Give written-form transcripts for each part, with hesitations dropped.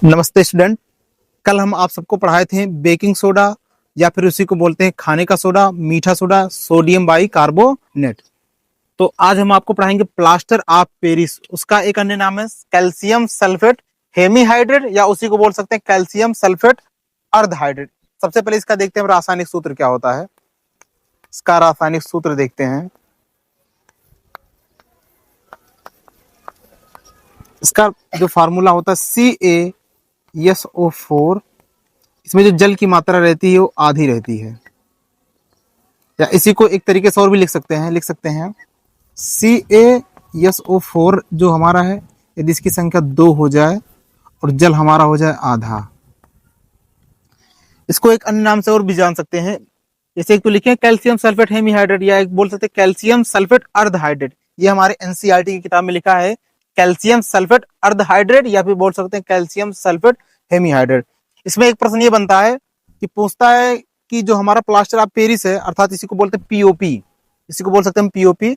नमस्ते स्टूडेंट। कल हम आप सबको पढ़ाए थे बेकिंग सोडा या फिर उसी को बोलते हैं खाने का सोडा, मीठा सोडा, सोडियम बाई कार्बोनेट। तो आज हम आपको पढ़ाएंगे प्लास्टर ऑफ पेरिस। उसका एक अन्य नाम है कैल्शियम सल्फेट हेमीहाइड्रेट या उसी को बोल सकते हैं कैल्शियम सल्फेट अर्धहाइड्रेट। सबसे पहले इसका देखते हैं रासायनिक सूत्र क्या होता है। इसका रासायनिक सूत्र देखते हैं। इसका जो फार्मूला होता है CaSO4। इसमें जो जल की मात्रा रहती है वो आधी रहती है, या इसी को एक तरीके से और भी लिख सकते हैं CaSO4 जो हमारा है, यदि इसकी संख्या 2 हो जाए और जल हमारा हो जाए आधा। इसको एक अन्य नाम से और भी जान सकते हैं, जैसे एक तो लिखे कैल्शियम सल्फेट हेमीहाइड्रेट या एक बोल सकते हैं कैल्शियम सल्फेट अर्धहाइड्रेट। ये हमारे एनसीईआरटी की किताब में लिखा है कैल्शियम सल्फेट अर्धहाइड्रेट या फिर बोल सकते हैं कैल्शियम सल्फेट हेमीहाइड्रेट। इसमें एक प्रश्न ये बनता है कि पूछता है कि जो हमारा प्लास्टर ऑफ पेरिस है, अर्थात इसी को बोलते हैं पीओपी, इसी को बोल सकते हैं पीओपी।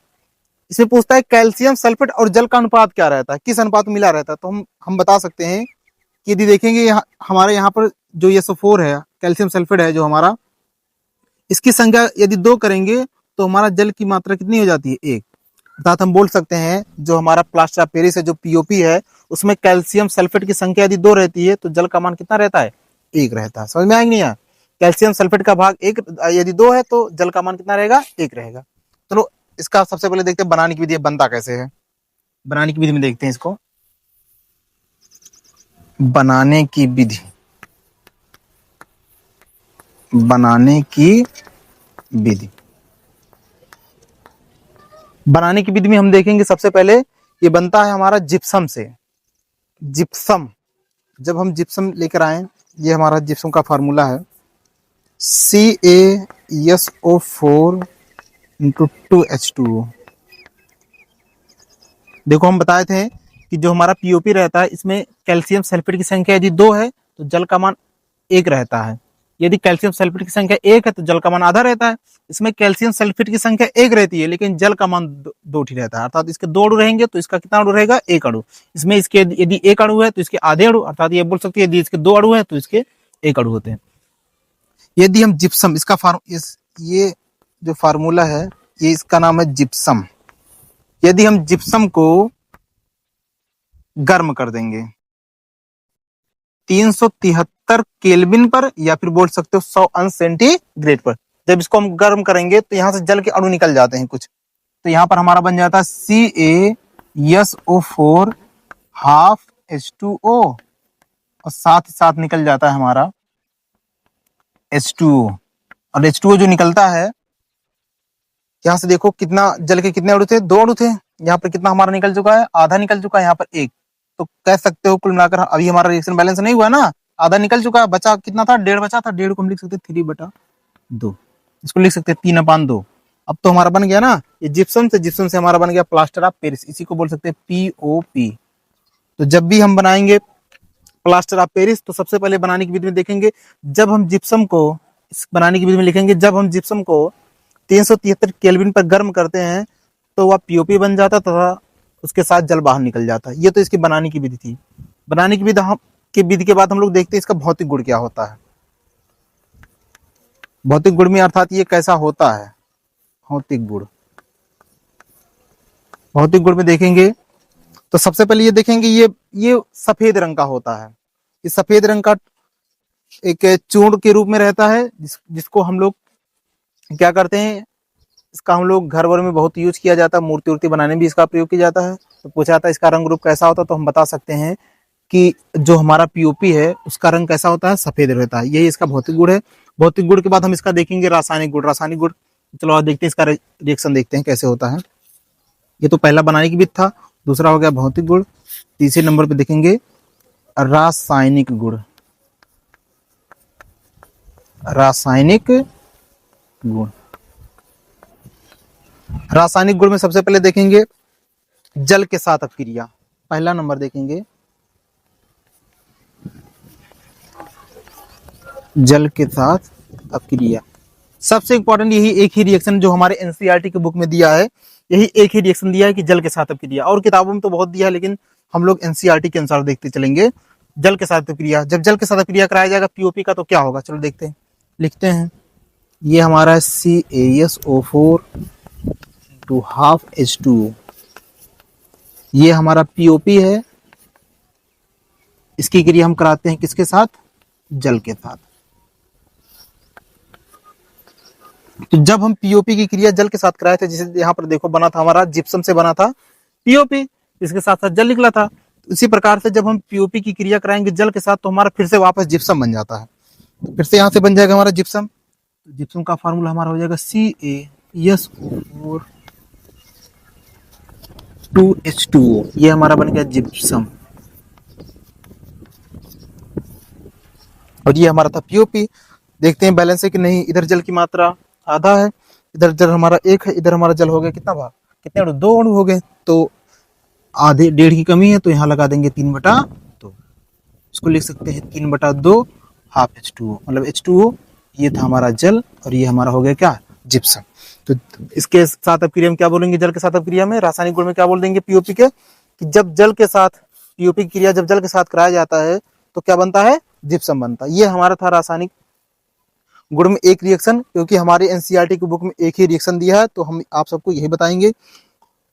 इसमें पूछता है कैल्शियम सल्फेट और जल का अनुपात क्या रहता है, किस अनुपात में मिला रहता है। तो हम बता सकते हैं कि यदि देखेंगे हमारे यहाँ पर जो SO4 है, कैल्शियम सल्फेट है जो हमारा, इसकी संख्या यदि 2 करेंगे तो हमारा जल की मात्रा कितनी हो जाती है, 1। अर्थात हम बोल सकते हैं जो हमारा प्लास्टर ऑफ पेरिस है जो पीओपी है, उसमें कैल्शियम सल्फेट की संख्या यदि 2 रहती है तो जल का मान कितना रहता है, 1 रहता है। समझ में आएंगे? नहीं आया? कैल्शियम सल्फेट का भाग 1 यदि 2 है तो जल का मान कितना रहेगा, 1 रहेगा। चलो इसका सबसे पहले देखते हैं बनाने की विधि बनता कैसे है। बनाने की विधि में देखते हैं इसको। बनाने की विधि बनाने की विधि बनाने की विधि में हम देखेंगे सबसे पहले ये बनता है हमारा जिप्सम से। जिप्सम, जब हम जिप्सम लेकर आए, ये हमारा जिप्सम का फार्मूला है CaSO4 × 2H2O। देखो हम बताए थे कि जो हमारा पीओपी रहता है इसमें कैल्शियम सल्फेट की संख्या यदि 2 है तो जल का मान 1 रहता है। यदि कैल्शियम सल्फेट की संख्या 1 है तो जल का मान आधा रहता है। इसमें कैल्शियम सल्फेट की संख्या 1 रहती है लेकिन जल का मान 2 ही रहता है। अर्थात इसके 2 अणु रहेंगे तो इसका कितना अणु रहेगा, 1 अणु। इसमें इसके यदि 1 अणु है तो इसके आधे अणु, अर्थात ये बोल सकते हैं यदि इसके 2 अणु है तो इसके 1 अणु होते हैं। यदि हम जिप्सम, ये जो फार्मूला है ये इसका नाम है जिप्सम। यदि हम जिप्सम को गर्म कर देंगे 373 केल्विन पर या फिर बोल सकते हो 100 अंश सेंटीग्रेड पर, जब इसको हम गर्म करेंगे तो यहां से जल के अणु निकल जाते हैं कुछ। तो यहां पर हमारा बन जाता है CaSO4 हाफ H2O और साथ ही साथ निकल जाता है हमारा H2O। और H2O जो निकलता है यहां से देखो कितना जल के कितने अणु थे, 2 अणु थे। यहाँ पर कितना हमारा निकल चुका है, आधा निकल चुका है, यहाँ पर 1। तो कह सकते हो कुल मिलाकर अभी हमारा रिएक्शन बैलेंस नहीं हुआ ना, आधा निकल चुका है, बचा कितना था, 1.5 बचा था। 1.5 को हम लिख सकते 3/2, इसको लिख सकते 3/2। अब तो हमारा बन गया ना ये जिप्सम से हमारा बन गया प्लास्टर ऑफ पेरिस, इसी को बोल सकते हैं पीओपी। तो जब भी हम बनाएंगे प्लास्टर ऑफ पेरिस तो सबसे पहले बनाने की विधि में देखेंगे, जब हम जिप्सम को इस बनाने की विधि में लिखेंगे, जब हम जिप्सम को 373 केल्विन पर गर्म करते हैं तो वह पीओपी बन जाता तथा उसके साथ जल बाहर निकल जाता है। ये तो इसकी बनाने की विधि थी। बनाने की विधि के बाद हम लोग देखते हैं इसका भौतिक गुण क्या होता है। भौतिक गुण में अर्थात ये कैसा होता है, भौतिक गुण में देखेंगे तो सबसे पहले ये देखेंगे ये सफेद रंग का होता है। इस सफेद रंग का एक चूर्ण के रूप में रहता है जिसको हम लोग क्या करते हैं, इसका हम लोग घर वर में बहुत यूज किया जाता है, मूर्ति उर्ति बनाने में भी इसका प्रयोग किया जाता है। तो पूछा जाता है इसका रंग रूप कैसा होता है, तो हम बता सकते हैं कि जो हमारा पीओपी है उसका रंग कैसा होता है, सफेद रहता है। यही इसका भौतिक गुण है। भौतिक गुण के बाद हम इसका देखेंगे रासायनिक गुण। चलो आज देखते हैं इसका रिएक्शन, देखते हैं कैसे होता है। ये तो पहला बनाने की विधि था, दूसरा हो गया भौतिक गुण। तीसरे नंबर पे देखेंगे रासायनिक गुण। रासायनिक गुण में सबसे पहले देखेंगे जल के साथ अपक्रिया। पहला नंबर देखेंगे जल के साथ अपक्रिया। सबसे इंपॉर्टेंट यही एक ही रिएक्शन जो हमारे एनसीईआरटी के बुक में दिया है, यही एक ही रिएक्शन दिया है कि जल के साथ अपक्रिया। और किताबों में तो बहुत दिया है लेकिन हम लोग एनसीईआरटी के अनुसार देखते चलेंगे। जल के साथ अभिक्रिया, जब जल के साथ अभिक्रिया कराया जाएगा पीओपी का तो क्या होगा, चलो देखते हैं, लिखते हैं। ये हमारा CaSO4 टू हाफ H2O, ये हमारा पीओपी है। इसकी क्रिया हम कराते हैं किसके साथ, जल के साथ। तो जब हम पीओपी की क्रिया जल के साथ कराए थे, जैसे यहाँ पर देखो बना था हमारा जिप्सम से बना था पीओपी, इसके साथ साथ जल निकला था। इसी प्रकार से जब हम पीओपी की क्रिया कराएंगे जल के साथ तो हमारा फिर से वापस जिप्सम बन जाता है। तो फिर से यहाँ से बन जाएगा हमारा जिप्सम। तो जिप्सम का फार्मूला हमारा हो जाएगा CaSO4 2H2O, ये हमारा बन गया जिप्सम। और ये हमारा था पीओपी। देखते हैं बैलेंस है कि नहीं। इधर जल की मात्रा आधा है, इधर जल हमारा 1 है, इधर हमारा जल हो गया कितना भाग, कितने अणु, 2 अणु हो गए। तो आधे 1.5 की कमी है तो यहाँ लगा देंगे 3/2। इसको लिख सकते हैं 3/2 हाफ H2O, मतलब H2O ये था हमारा जल और ये हमारा हो गया क्या, जिप्सम। तो इसके साथ अपक्रिया में क्या बोलेंगे, जल के साथ अपक्रिया में रासायनिक गुण में क्या बोल देंगे पीओपी के, कि जब जल के साथ पीओपी की क्रिया जब जल के साथ कराया जाता है तो क्या बनता है, जिप्सम बनता है। ये हमारा था रासायनिक गुण में एक रिएक्शन, क्योंकि हमारे एनसीईआरटी की बुक में एक ही रिएक्शन दिया है तो हम आप सबको यही बताएंगे।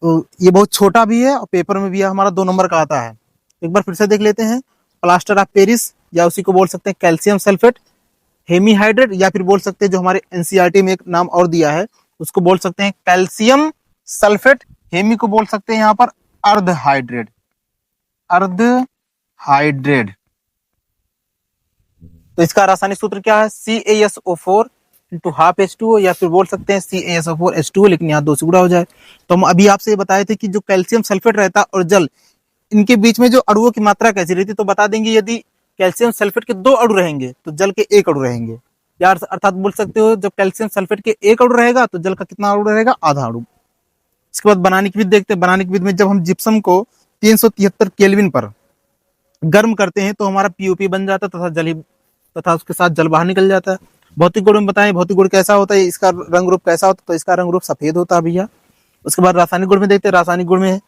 तो ये बहुत छोटा भी है और पेपर में भी हमारा 2 नंबर का आता है। एक बार फिर से देख लेते हैं। प्लास्टर ऑफ पेरिस, या उसी को बोल सकते हैं कैल्शियम सल्फेट हेमीहाइड्रेट, या फिर बोल सकते हैं जो हमारे एनसीईआरटी में एक नाम और दिया है उसको बोल सकते हैं कैल्शियम सल्फेट, हेमी को बोल सकते हैं यहाँ पर अर्ध हाइड्रेट, अर्ध हाइड्रेट। तो इसका रासायनिक सूत्र क्या है, CaSO4 इंटू हाफ H2O, या फिर बोल सकते हैं CaSO4 H2O, लेकिन यहाँ 2 से गुणा हो जाए। तो हम अभी आपसे बताए थे कि जो कैल्शियम सल्फेट रहता है और जल, इनके बीच में जो अणुओं की मात्रा कैसी रहती है, तो बता देंगे यदि कैल्शियम सल्फेट के 2 अणु रहेंगे तो जल के 1 अणु रहेंगे, या अर्थात बोल सकते हो जब कैल्शियम सल्फेट के 1 अणु रहेगा तो जल का कितना अणु रहेगा, आधा अणु। इसके बाद बनानिक विधि देखते हैं। बनानिक विधि में जब हम जिप्सम को 373 केल्विन पर गर्म करते हैं तो हमारा पीओपी बन जाता है तथा उसके साथ जल बाहर निकल जाता है। भौतिक गुण में बताएं भौतिक गुण कैसा होता है, इसका रंग रूप कैसा होता है, तो इसका रंग रूप सफेद होता है भैया। उसके बाद रासायनिक गुण में देखते हैं। रासायनिक गुण में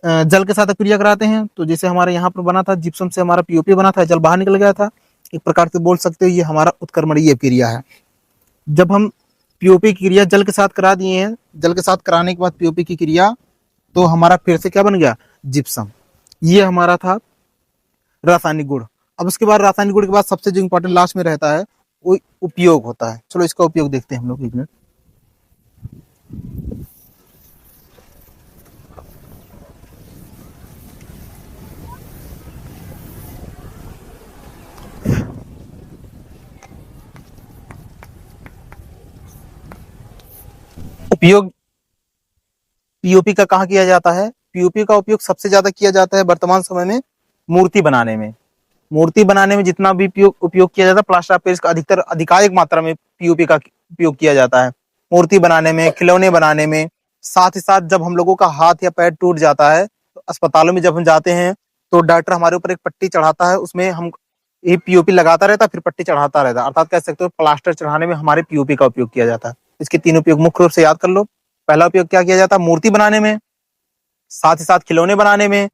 जल के साथ क्रिया कराते हैं, तो जैसे हमारे यहाँ पर बना था जिप्सम से हमारा पीओपी बना था, जल बाहर निकल गया था। एक प्रकार से बोल सकते हो ये हमारा उत्क्रमणीय क्रिया है। जब हम पीओपी की क्रिया जल के साथ करा दिए हैं, जल के साथ कराने के बाद पीओपी की क्रिया, तो हमारा फिर से क्या बन गया, जिप्सम। ये हमारा था रासायनिक गुण। अब उसके बाद रासायनिक गुण के बाद सबसे जो इंपॉर्टेंट लास्ट में रहता है वो उपयोग होता है। चलो इसका उपयोग देखते हैं हम लोग, एक मिनट। उपयोग पीओपी का कहाँ किया जाता है, पीओपी का उपयोग सबसे ज्यादा किया जाता है वर्तमान समय में मूर्ति बनाने में। मूर्ति बनाने में जितना भी उपयोग किया जाता है, प्लास्टर ऑफ पेरिस का अधिकतर अधिकाधिक मात्रा में पीओपी का उपयोग किया जाता है मूर्ति बनाने में, खिलौने बनाने में। साथ ही साथ जब हम लोगों का हाथ या पैर टूट जाता है तो अस्पतालों में जब हम जाते हैं तो डॉक्टर हमारे ऊपर एक पट्टी चढ़ाता है, उसमें हम ये पीओपी लगाता रहता है, फिर पट्टी चढ़ाता रहता है। अर्थात कह सकते हो प्लास्टर चढ़ाने में हमारे पीओपी का उपयोग किया जाता है। इसके 3 उपयोग मुख्य रूप से याद कर लो। पहला उपयोग क्या किया जाता है, मूर्ति बनाने में, साथ ही साथ खिलौने बनाने में,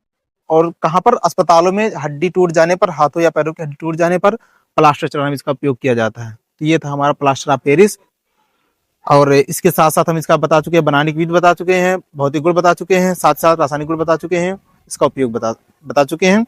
और कहाँ पर, अस्पतालों में हड्डी टूट जाने पर, हाथों या पैरों की हड्डी टूट जाने पर प्लास्टर चढ़ाने में इसका उपयोग किया जाता है। तो ये था हमारा प्लास्टर ऑफ पेरिस। और इसके साथ साथ हम इसका बता चुके हैं, बनाने की विधि बता चुके हैं, भौतिक गुण बता चुके हैं, साथ साथ रासायनिक गुण बता चुके हैं, इसका उपयोग बता चुके हैं।